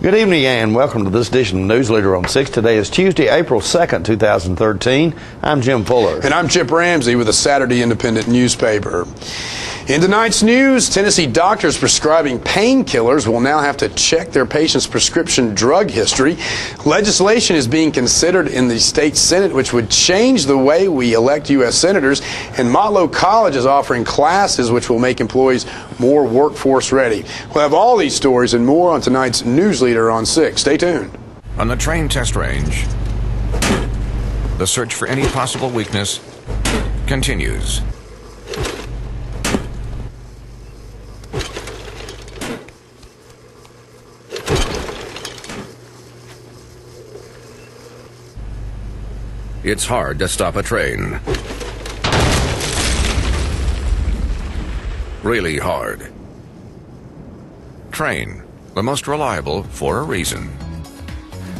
Good evening and welcome to this edition of Newsleader on 6. Today is Tuesday, April 2nd, 2013. I'm Jim Fuller. And I'm Chip Ramsey with the Saturday Independent newspaper. In tonight's news, Tennessee doctors prescribing painkillers will now have to check their patients' prescription drug history. Legislation is being considered in the state Senate, which would change the way we elect U.S. senators. And Motlow College is offering classes which will make employees more workforce ready. We'll have all these stories and more on tonight's Newsleader on 6. Stay tuned. On the train test range, the search for any possible weakness continues. It's hard to stop a train. Really hard. Train, the most reliable for a reason.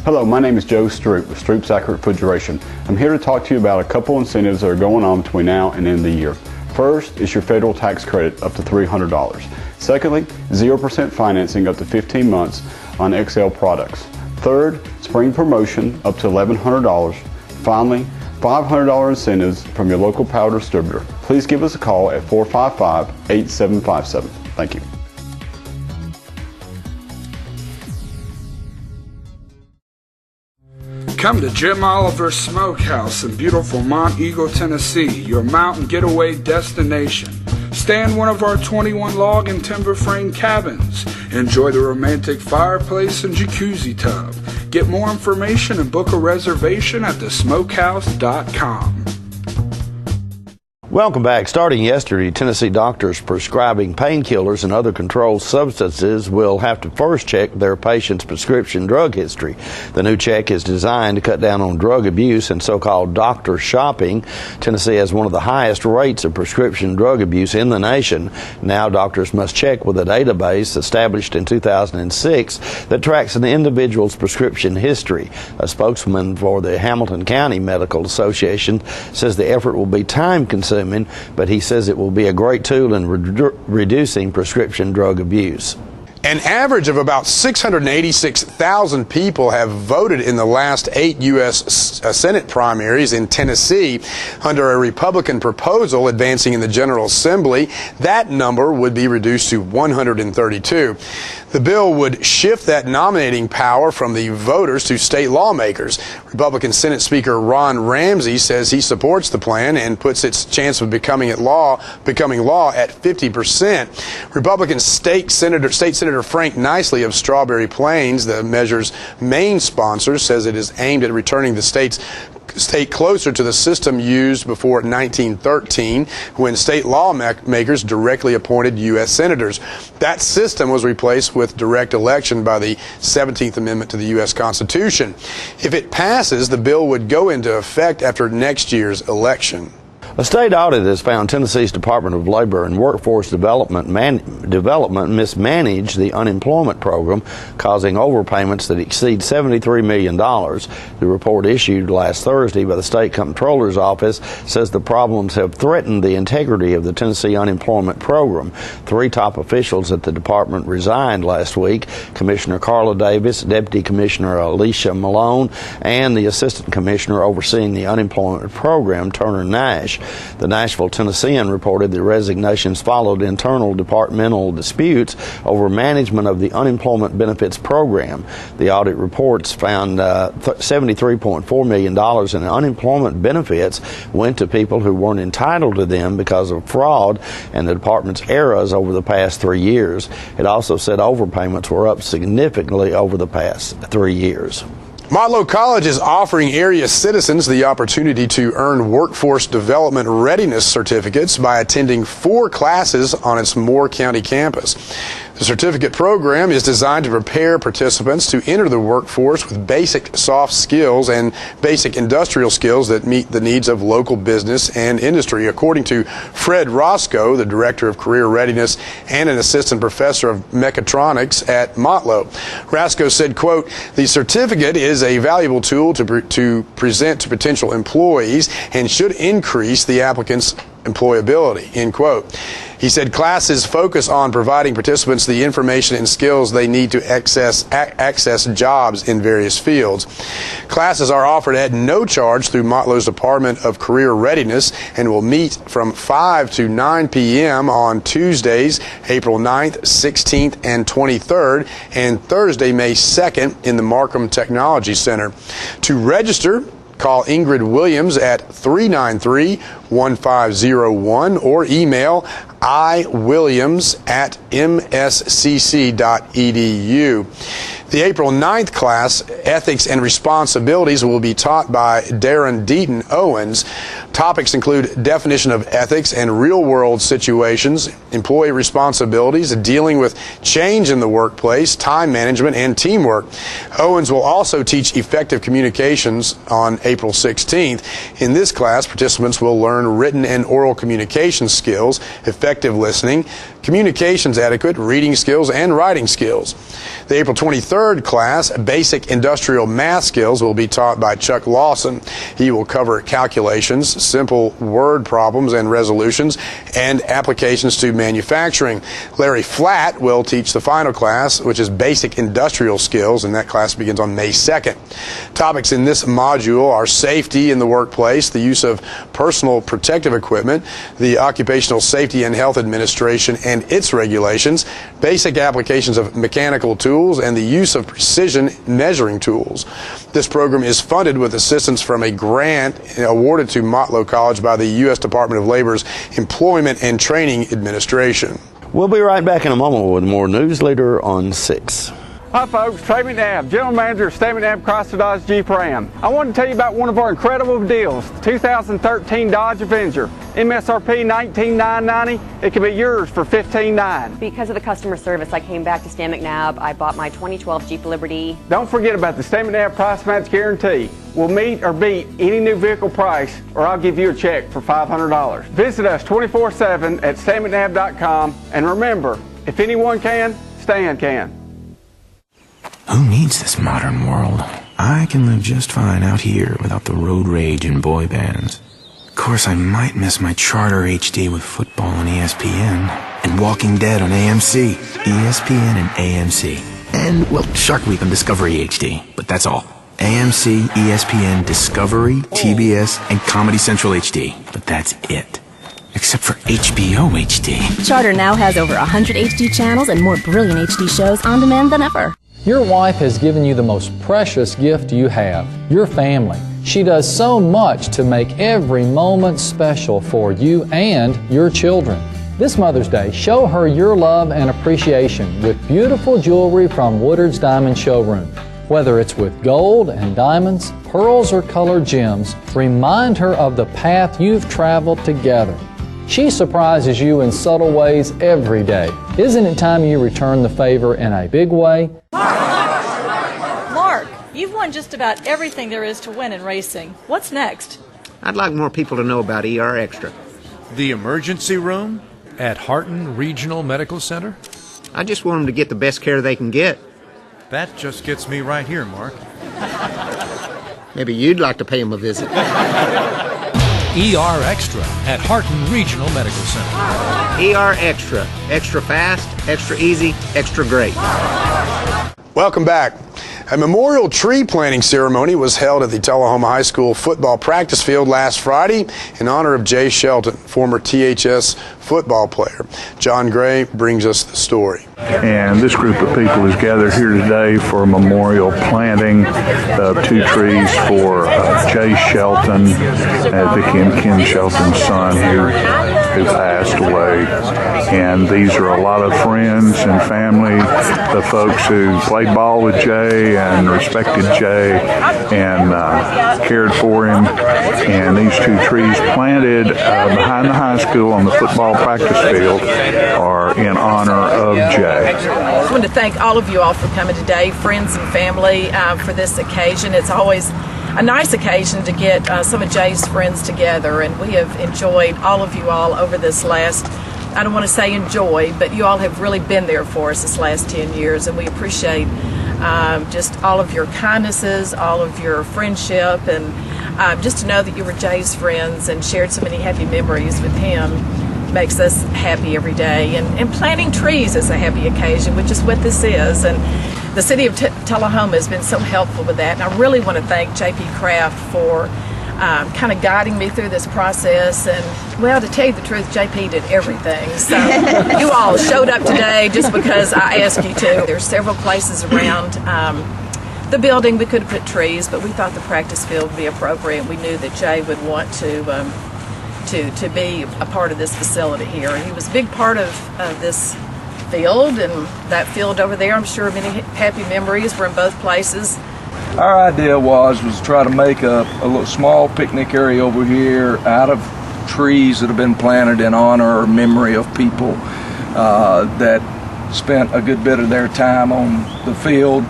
Hello, my name is Joe Stroop with Stroop's Accurate Refrigeration. I'm here to talk to you about a couple incentives that are going on between now and the end of the year. First is your federal tax credit up to $300. Secondly, 0% financing up to 15 months on XL products. Third, spring promotion up to $1,100. Finally, $500 incentives from your local power distributor. Please give us a call at 455-8757. Thank you. Come to Jim Oliver's Smokehouse in beautiful Mont Eagle, Tennessee, your mountain getaway destination. Stay in one of our 21 log and timber frame cabins. Enjoy the romantic fireplace and jacuzzi tub. Get more information and book a reservation at thesmokehouse.com. Welcome back. Starting yesterday, Tennessee doctors prescribing painkillers and other controlled substances will have to first check their patient's prescription drug history. The new check is designed to cut down on drug abuse and so-called doctor shopping. Tennessee has one of the highest rates of prescription drug abuse in the nation. Now doctors must check with a database established in 2006 that tracks an individual's prescription history. A spokesman for the Hamilton County Medical Association says the effort will be time-consuming, but he says it will be a great tool in reducing prescription drug abuse. An average of about 686,000 people have voted in the last 8 U.S. Senate primaries in Tennessee under a Republican proposal advancing in the General Assembly. That number would be reduced to 132. The bill would shift that nominating power from the voters to state lawmakers. Republican Senate Speaker Ron Ramsey says he supports the plan and puts its chance of becoming law at 50%. Republican State Senator Frank Nicely of Strawberry Plains, the measure's main sponsor, says it is aimed at returning the state closer to the system used before 1913, when state lawmakers directly appointed U.S. senators. That system was replaced with direct election by the 17th Amendment to the U.S. Constitution. If it passes, the bill would go into effect after next year's election. A state audit has found Tennessee's Department of Labor and Workforce Development mismanaged the unemployment program, causing overpayments that exceed $73 million. The report issued last Thursday by the State Comptroller's Office says the problems have threatened the integrity of the Tennessee unemployment program. 3 top officials at the department resigned last week: Commissioner Carla Davis, Deputy Commissioner Alicia Malone, and the Assistant Commissioner overseeing the unemployment program, Turner Nash. The Nashville Tennessean reported the resignations followed internal departmental disputes over management of the unemployment benefits program. The audit reports found $73.4 million in unemployment benefits went to people who weren't entitled to them because of fraud and the department's errors over the past 3 years. It also said overpayments were up significantly over the past 3 years. Motlow College is offering area citizens the opportunity to earn workforce development readiness certificates by attending 4 classes on its Moore County campus. The certificate program is designed to prepare participants to enter the workforce with basic soft skills and basic industrial skills that meet the needs of local business and industry, according to Fred Roscoe, the Director of Career Readiness and an Assistant Professor of Mechatronics at Motlow. Roscoe said, quote, "The certificate is a valuable tool to present to potential employees and should increase the applicants' employability, end quote. He said classes focus on providing participants the information and skills they need to access jobs in various fields. Classes are offered at no charge through Motlow's Department of Career Readiness and will meet from 5 to 9 p.m. on Tuesdays, April 9th, 16th, and 23rd, and Thursday, May 2nd in the Markham Technology Center. To register, call Ingrid Williams at 393-1501 or email iwilliams@mscc.edu. The April 9th class, Ethics and Responsibilities, will be taught by Darren Deaton Owens. Topics include definition of ethics and real-world situations, employee responsibilities, dealing with change in the workplace, time management, and teamwork. Owens will also teach effective communications on April 16th. In this class, participants will learn written and oral communication skills, effective listening, communications etiquette, reading skills, and writing skills. The April 23rd class, Basic Industrial Math Skills, will be taught by Chuck Lawson. He will cover calculations, simple word problems and resolutions, and applications to manufacturing. Larry Flatt will teach the final class, which is Basic Industrial Skills, and that class begins on May 2nd. Topics in this module are safety in the workplace, the use of personal protective equipment, the Occupational Safety and Health Administration and its regulations, basic applications of mechanical tools, and the use of precision measuring tools. This program is funded with assistance from a grant awarded to Motlow College by the U.S. Department of Labor's Employment and Training Administration. We'll be right back in a moment with more Newsleader on 6. Hi folks, Trey McNabb, General Manager of State McNabb Chrysler Dodge Jeep Ram. I want to tell you about one of our incredible deals, the 2013 Dodge Avenger. MSRP $19,990, it can be yours for $15,990. Because of the customer service, I came back to Stan McNabb. I bought my 2012 Jeep Liberty. Don't forget about the Stan McNabb Price Match Guarantee. We'll meet or beat any new vehicle price, or I'll give you a check for $500. Visit us 24/7 at stanmcnabb.com, and remember, if anyone can, Stan can. Who needs this modern world? I can live just fine out here without the road rage and boy bands. Of course, I might miss my Charter HD with football on ESPN and Walking Dead on AMC, ESPN and AMC. And, well, Shark Week on Discovery HD, but that's all. AMC, ESPN, Discovery, TBS, and Comedy Central HD, but that's it. Except for HBO HD. Charter now has over 100 HD channels and more brilliant HD shows on demand than ever. Your wife has given you the most precious gift you have, your family. She does so much to make every moment special for you and your children. This Mother's Day, show her your love and appreciation with beautiful jewelry from Woodard's Diamond Showroom. Whether it's with gold and diamonds, pearls, or colored gems, remind her of the path you've traveled together. She surprises you in subtle ways every day. Isn't it time you return the favor in a big way? Mark, you've won just about everything there is to win in racing. What's next? I'd like more people to know about ER Extra. The emergency room at Harton Regional Medical Center? I just want them to get the best care they can get. That just gets me right here, Mark. Maybe you'd like to pay them a visit. ER Extra at Harton Regional Medical Center. ER Extra. Extra fast, extra easy, extra great. Welcome back. A memorial tree planting ceremony was held at the Tullahoma High School football practice field last Friday in honor of Jay Shelton, former THS football player. John Gray brings us the story. And this group of people is gathered here today for a memorial planting of 2 trees for Jay Shelton, Vicki and Ken Shelton's son, who passed away. And these are a lot of friends and family, the folks who played ball with Jay and respected Jay and cared for him. And these 2 trees planted behind the high school on the football practice field are in honor of Jay. I want to thank all of you all for coming today, friends and family, for this occasion. It's always a nice occasion to get some of Jay's friends together, and we have enjoyed all of you all over this last, I don't want to say enjoy, but you all have really been there for us this last 10 years, and we appreciate just all of your kindnesses, all of your friendship, and just to know that you were Jay's friends and shared so many happy memories with him makes us happy every day. And planting trees is a happy occasion, which is what this is. And the city of Tullahoma has been so helpful with that. And I really want to thank J.P. Kraft for kind of guiding me through this process. And, well, to tell you the truth, J.P. did everything. So you all showed up today just because I asked you to. There's several places around the building we could have put trees, but we thought the practice field would be appropriate. We knew that Jay would want to be a part of this facility here. And he was a big part of this field, and that field over there, I'm sure many happy memories were in both places. Our idea was to try to make a little small picnic area over here out of trees that have been planted in honor or memory of people that spent a good bit of their time on the field.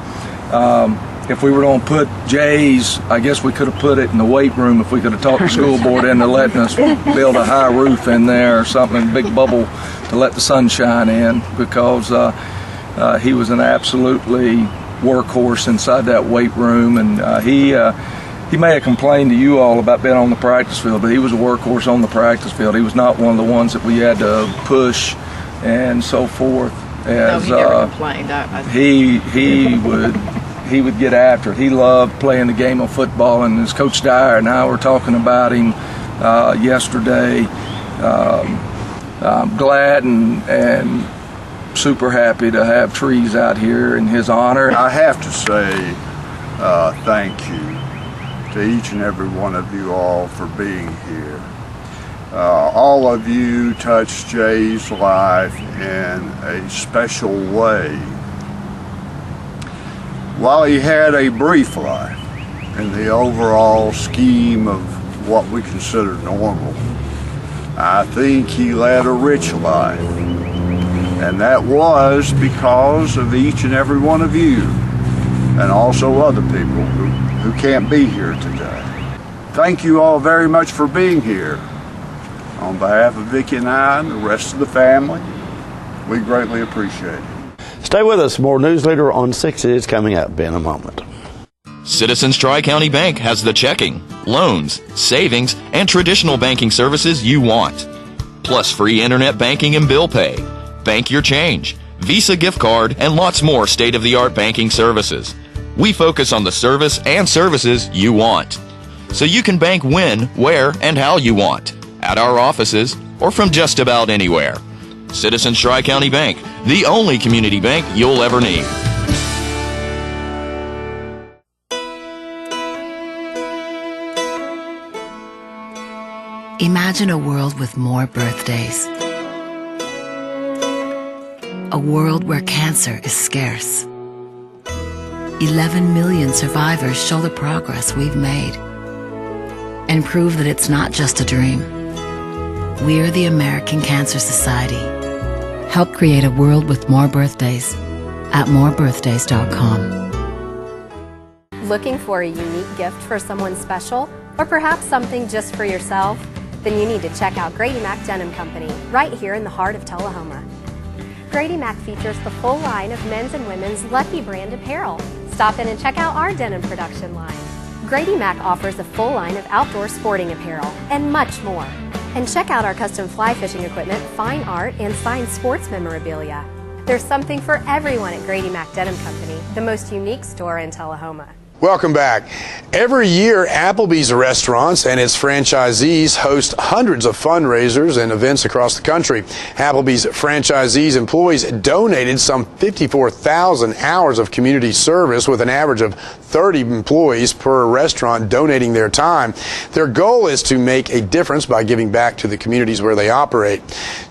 If we were going to put Jay's, I guess we could have put it in the weight room if we could have talked the school board into letting us build a high roof in there or something, a big bubble to let the sunshine in, because he was an absolutely workhorse inside that weight room. And he may have complained to you all about being on the practice field, but he was a workhorse on the practice field. He was not one of the ones that we had to push and so forth. As, no, he never complained. He would get after it. He loved playing the game of football, and as Coach Dyer and I were talking about him yesterday, I'm glad and super happy to have trees out here in his honor. I have to say thank you to each and every one of you all for being here. All of you touched Jay's life in a special way. While he had a brief life in the overall scheme of what we consider normal, I think he led a rich life. And that was because of each and every one of you, and also other people who can't be here today. Thank you all very much for being here. On behalf of Vicki and I and the rest of the family, we greatly appreciate it. Stay with us. More Newsleader on 6 is coming up in a moment. Citizens Tri-County Bank has the checking, loans, savings, and traditional banking services you want. Plus free internet banking and bill pay, bank your change, Visa gift card, and lots more state-of-the-art banking services. We focus on the service and services you want, so you can bank when, where, and how you want, at our offices or from just about anywhere. Citizens Tri-County Bank, the only community bank you'll ever need. Imagine a world with more birthdays. A world where cancer is scarce. 11 million survivors show the progress we've made and prove that it's not just a dream. We're the American Cancer Society. Help create a world with more birthdays at morebirthdays.com. Looking for a unique gift for someone special, or perhaps something just for yourself? Then you need to check out Grady Mac Denim Company, right here in the heart of Tullahoma. Grady Mac features the full line of men's and women's Lucky brand apparel. Stop in and check out our denim production line. Grady Mac offers a full line of outdoor sporting apparel and much more. And check out our custom fly fishing equipment, fine art, and signed sports memorabilia. There's something for everyone at Grady Mac Denim Company, the most unique store in Tullahoma. Welcome back. Every year, Applebee's restaurants and its franchisees host hundreds of fundraisers and events across the country. Applebee's franchisees' employees donated some 54,000 hours of community service, with an average of 30 employees per restaurant donating their time. Their goal is to make a difference by giving back to the communities where they operate.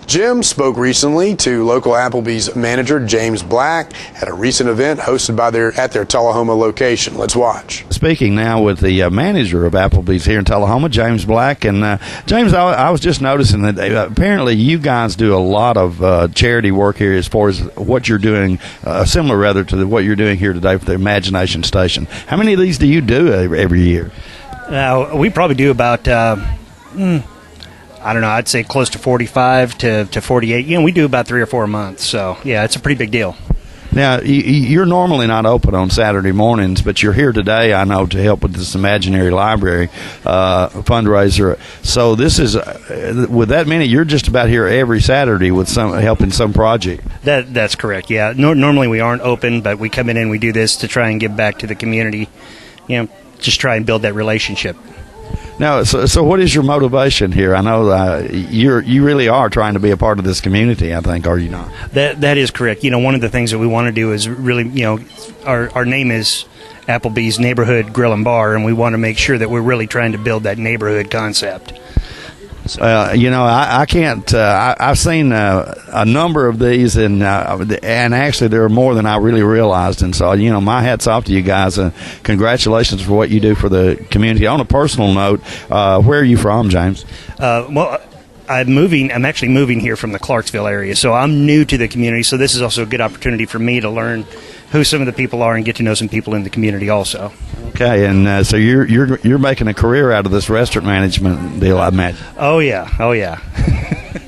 Jim spoke recently to local Applebee's manager James Black at a recent event hosted at their Tullahoma location. Let's watch. Speaking now with the manager of Applebee's here in Tullahoma, James Black. And James, I was just noticing that apparently you guys do a lot of charity work here as far as what you're doing, similar rather to what you're doing here today for the Imagination Station. How many of these do you do every year? We probably do about I don't know, I'd say close to 45 to 48. We do about 3 or 4 a month. So, yeah, it's a pretty big deal. Now, you're normally not open on Saturday mornings, but you're here today, I know, to help with this imaginary library fundraiser. So this is, with that many, you're just about here every Saturday with helping some project. That's correct, yeah. Normally we aren't open, but we come in and we do this to try and give back to the community, just try and build that relationship. Now, so what is your motivation here? I know you really are trying to be a part of this community, I think, are you not? That is correct. One of the things that we want to do is really, our name is Applebee's Neighborhood Grill and Bar, and we want to make sure that we're really trying to build that neighborhood concept. I can't. I've seen a number of these, and actually there are more than I really realized. And so, my hat's off to you guys, and congratulations for what you do for the community. On a personal note, where are you from, James? Well, I'm actually moving here from the Clarksville area, so I'm new to the community. So this is also a good opportunity for me to learn who some of the people are and get to know some people in the community also. Okay, and so you're making a career out of this restaurant management deal, I imagine. Oh yeah.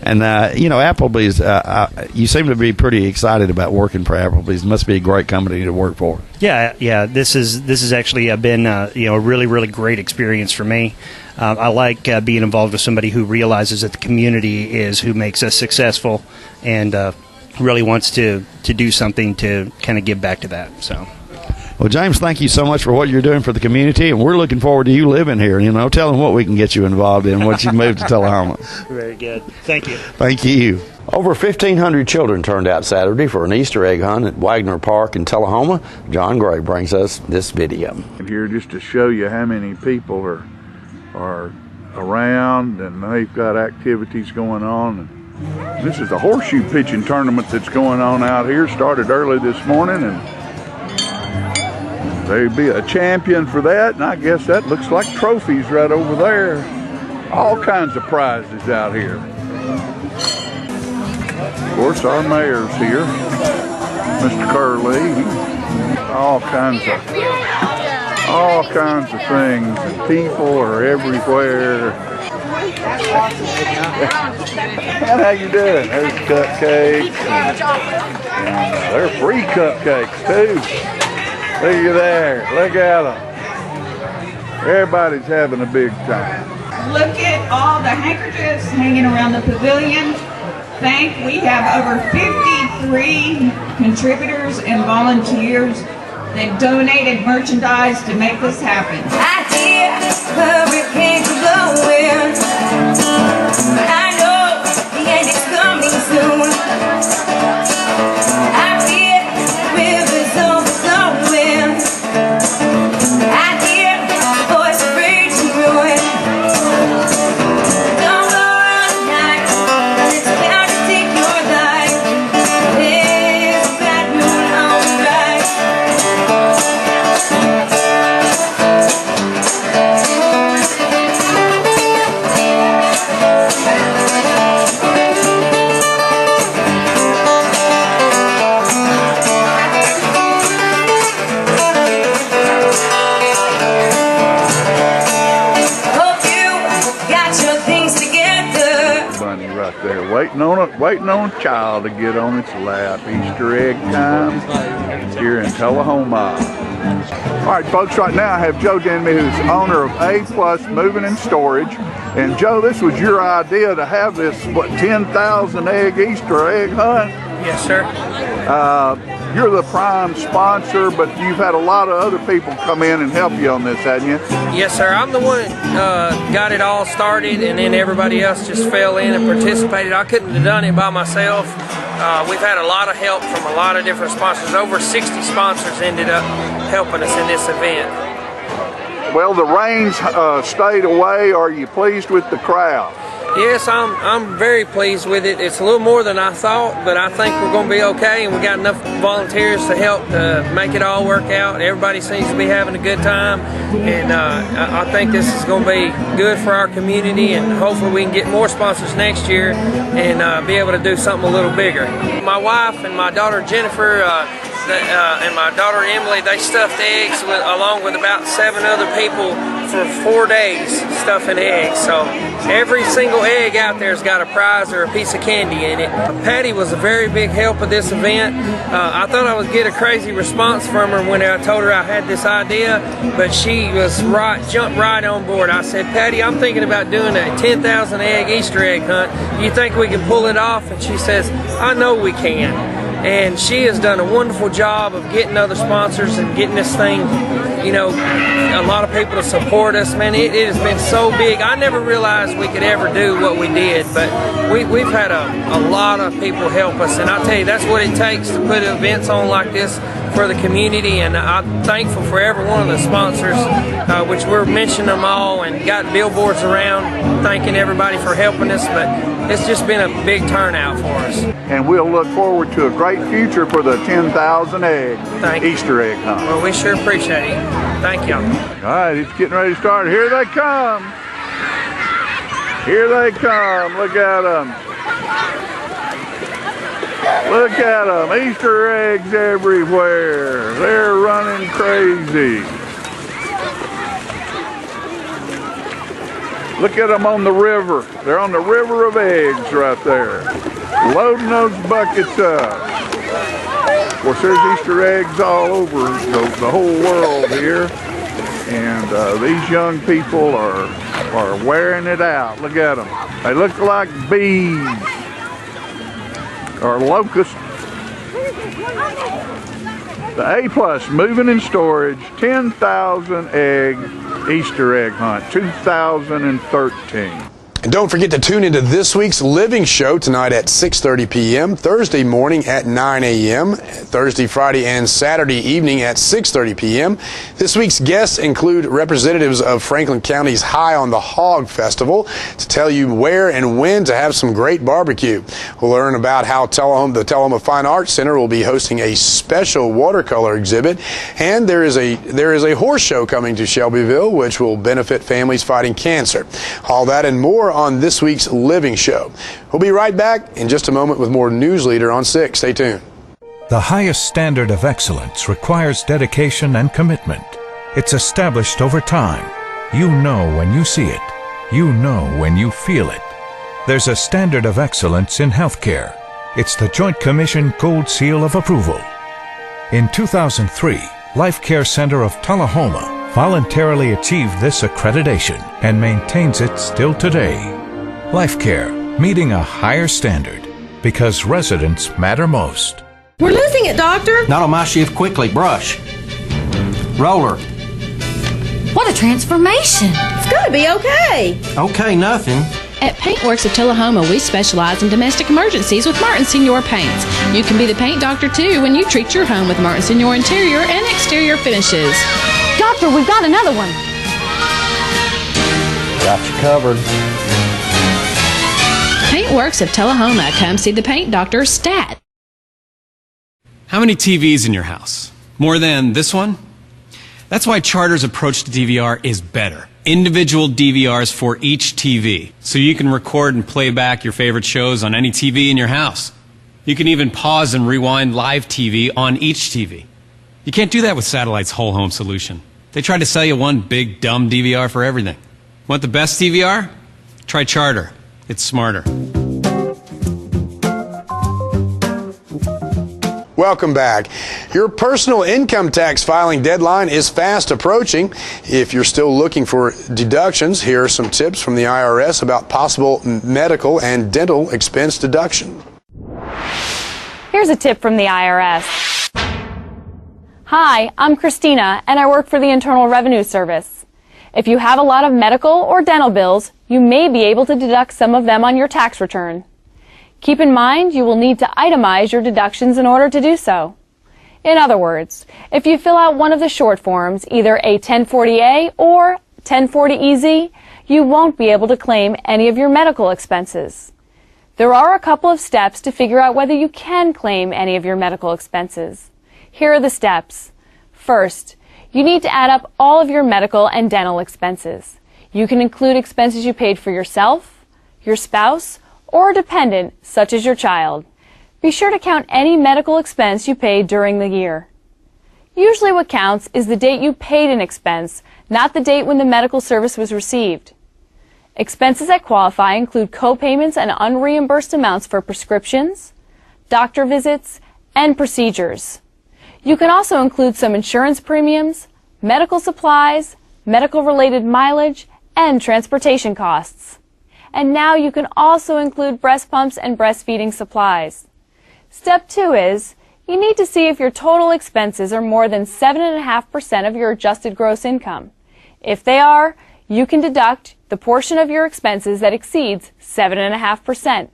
And Applebee's, you seem to be pretty excited about working for Applebee's. It must be a great company to work for. Yeah. This is actually been a really, really great experience for me. I like being involved with somebody who realizes that the community is who makes us successful, and really wants to do something to kind of give back to that. So. Well, James, thank you so much for what you're doing for the community, and we're looking forward to you living here. Tell them what we can get you involved in once you move to Tullahoma. Very good. Thank you. Thank you. Over 1,500 children turned out Saturday for an Easter egg hunt at Wagner Park in Tullahoma. John Gray brings us this video. Here just to show you how many people are around, and they've got activities going on. This is the horseshoe pitching tournament that's going on out here. Started early this morning, and there'd be a champion for that, and I guess that looks like trophies right over there. All kinds of prizes out here. Of course, our mayor's here, Mr. Curley. All kinds of things, and people are everywhere. And how you doing? There's cupcakes, and they're free cupcakes too. Look at there, look at them. Everybody's having a big time. Look at all the handkerchiefs hanging around the pavilion. We have over 53 contributors and volunteers that donated merchandise to make this happen. I hear hurricanes blowing. I know the end is coming soon. I hear rivers overflowing. I hear the voice of rage and ruin. Don't go around tonight, 'cause it's bound to take your life. There's a bad moon on the rise. Waiting on a child to get on its lap. Easter egg time here in Tullahoma. All right, folks, right now I have Joe Denby, who's owner of A Plus Moving and Storage. And Joe, this was your idea to have this, 10,000 egg Easter egg hunt? Yes, sir. You're the prime sponsor, but you've had a lot of other people come in and help you on this, haven't you? Yes, sir. I'm the one got it all started, and then everybody else just fell in and participated. I couldn't have done it by myself. We've had a lot of help from a lot of different sponsors. Over 60 sponsors ended up helping us in this event. Well, the rains stayed away. Are you pleased with the crowd? Yes, I'm very pleased with it. It's a little more than I thought, but I think we're going to be okay, and we got enough volunteers to help make it all work out. Everybody seems to be having a good time, and I think this is going to be good for our community, and hopefully we can get more sponsors next year and be able to do something a little bigger. My wife and my daughter Jennifer, and my daughter Emily, they stuffed eggs along with about 7 other people for 4 days stuffing eggs. So every single egg out there's got a prize or a piece of candy in it. Patty was a very big help of this event. I thought I would get a crazy response from her when I told her I had this idea, but she was jumped right on board. I said, Patty, I'm thinking about doing a 10,000 egg Easter egg hunt. You think we can pull it off? And she says, I know we can. And she has done a wonderful job of getting other sponsors and getting this thing, you know, a lot of people to support us. Man, it has been so big. I never realized we could ever do what we did, but we've had a lot of people help us. And I tell you, that's what it takes to put events on like this for the community. And I'm thankful for every one of the sponsors, which we're mentioning them all and got billboards around thanking everybody for helping us. But it's just been a big turnout for us. And we'll look forward to a great future for the 10,000 egg Easter egg hunt. Well, we sure appreciate it. Thank y'all. All right, it's getting ready to start. Here they come. Here they come. Look at them. Look at them. Easter eggs everywhere. They're running crazy. Look at them on the river. They're on the river of eggs right there. Loading those buckets up. Of course, there's Easter eggs all over the whole world here. And these young people are wearing it out. Look at them. They look like bees or locusts. The A+ Moving and Storage 10,000 egg Easter egg hunt 2013. And don't forget to tune into this week's Living Show tonight at 6:30 p.m., Thursday morning at 9 a.m., Thursday, Friday, and Saturday evening at 6:30 p.m. This week's guests include representatives of Franklin County's High on the Hog Festival to tell you where and when to have some great barbecue. We'll learn about how the Tullahoma Fine Arts Center will be hosting a special watercolor exhibit, and there is a horse show coming to Shelbyville, which will benefit families fighting cancer. All that and more on this week's Living Show. We'll be right back in just a moment with more Newsleader on 6. Stay tuned. The highest standard of excellence requires dedication and commitment. It's established over time. You know when you see it. You know when you feel it. There's a standard of excellence in healthcare. It's the Joint Commission Gold Seal of Approval. In 2003, Life Care Center of Tullahoma voluntarily achieved this accreditation and maintains it still today. Life Care, meeting a higher standard because residents matter most. We're losing it, Doctor. Not on my shift. Quickly, brush. Roller. What a transformation! It's gonna be okay. Okay, nothing. At Paintworks of Tullahoma, we specialize in domestic emergencies with Martin Senior Paints. You can be the paint doctor too when you treat your home with Martin Senior interior and exterior finishes. Doctor, we've got another one. Got you covered. Paintworks of Tullahoma. Come see the paint doctor, Stat. How many TVs in your house? More than this one? That's why Charter's approach to DVR is better. Individual DVRs for each TV, so you can record and play back your favorite shows on any TV in your house. You can even pause and rewind live TV on each TV. You can't do that with Satellite's whole home solution. They try to sell you one big dumb DVR for everything. Want the best DVR? Try Charter. It's smarter. Welcome back. Your personal income tax filing deadline is fast approaching. If you're still looking for deductions, here are some tips from the IRS about possible medical and dental expense deduction. Here's a tip from the IRS. Hi, I'm Christina, and I work for the Internal Revenue Service. If you have a lot of medical or dental bills, you may be able to deduct some of them on your tax return. Keep in mind you will need to itemize your deductions in order to do so. In other words, if you fill out one of the short forms, either a 1040A or 1040EZ, you won't be able to claim any of your medical expenses. There are a couple of steps to figure out whether you can claim any of your medical expenses. Here are the steps. First, you need to add up all of your medical and dental expenses. You can include expenses you paid for yourself, your spouse, or a dependent, such as your child. Be sure to count any medical expense you paid during the year. Usually what counts is the date you paid an expense, not the date when the medical service was received. Expenses that qualify include co-payments and unreimbursed amounts for prescriptions, doctor visits, and procedures. You can also include some insurance premiums, medical supplies, medical-related mileage, and transportation costs. And now you can also include breast pumps and breastfeeding supplies. Step 2 is, you need to see if your total expenses are more than 7.5% of your adjusted gross income. If they are, you can deduct the portion of your expenses that exceeds 7.5%.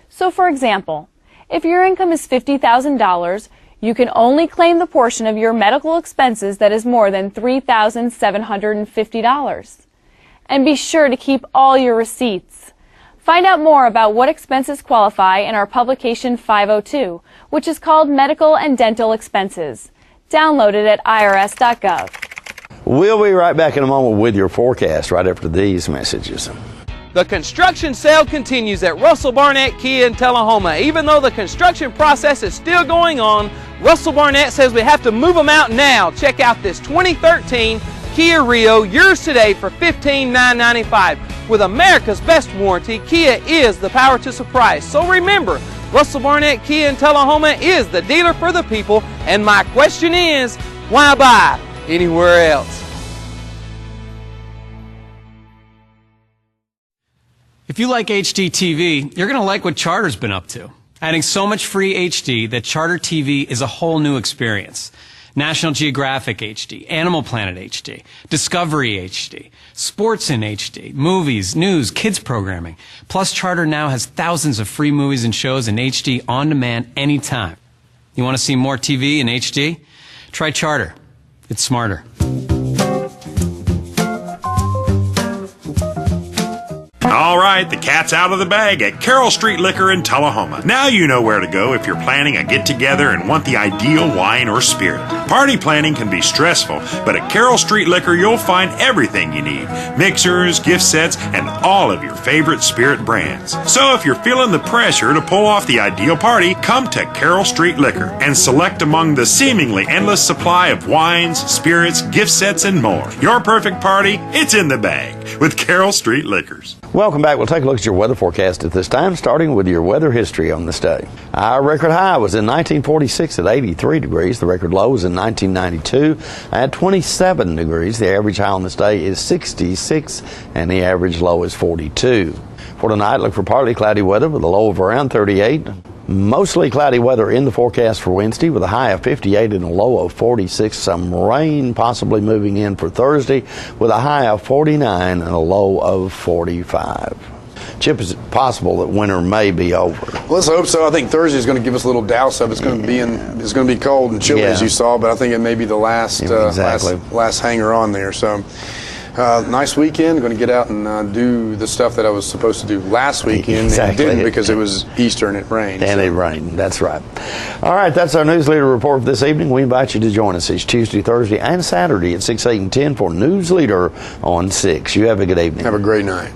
So for example, if your income is $50,000, you can only claim the portion of your medical expenses that is more than $3,750. And be sure to keep all your receipts. Find out more about what expenses qualify in our publication 502, which is called Medical and Dental Expenses. Download it at irs.gov. We'll be right back in a moment with your forecast right after these messages. The construction sale continues at Russell Barnett Kia in Tullahoma. Even though the construction process is still going on, Russell Barnett says we have to move them out now. Check out this 2013 Kia Rio, yours today for $15,995. With America's best warranty, Kia is the power to surprise. So remember, Russell Barnett Kia in Tullahoma is the dealer for the people. And my question is, why buy anywhere else? If you like HD TV, you're going to like what Charter's been up to. Adding so much free HD that Charter TV is a whole new experience. National Geographic HD, Animal Planet HD, Discovery HD, sports in HD, movies, news, kids programming. Plus, Charter now has thousands of free movies and shows in HD on demand anytime. You want to see more TV in HD? Try Charter. It's smarter. All right, the cat's out of the bag at Carroll Street Liquor in Tullahoma. Now you know where to go if you're planning a get-together and want the ideal wine or spirit. Party planning can be stressful, but at Carroll Street Liquor you'll find everything you need. Mixers, gift sets, and all of your favorite spirit brands. So if you're feeling the pressure to pull off the ideal party, come to Carroll Street Liquor and select among the seemingly endless supply of wines, spirits, gift sets, and more. Your perfect party, it's in the bag with Carroll Street Liquors. Welcome back. We'll take a look at your weather forecast at this time, starting with your weather history on this day. Our record high was in 1946 at 83 degrees. The record low was in 1992 at 27 degrees. The average high on this day is 66, and the average low is 42. For tonight, look for partly cloudy weather with a low of around 38. Mostly cloudy weather in the forecast for Wednesday with a high of 58 and a low of 46. Some rain possibly moving in for Thursday with a high of 49 and a low of 45. Chip, is it possible that winter may be over? Well, let's hope so. I think Thursday is going to give us a little douse of it's going to be it's going to be cold and chilly, as you saw, but I think it may be the last last hanger on there. So nice weekend. Going to get out and do the stuff that I was supposed to do last weekend. Exactly. And didn't because it was Easter and it rained. And it rained. That's right. All right, that's our Newsleader report for this evening. We invite you to join us each Tuesday, Thursday, and Saturday at 6, 8, and 10 for Newsleader on 6. You have a good evening. Have a great night.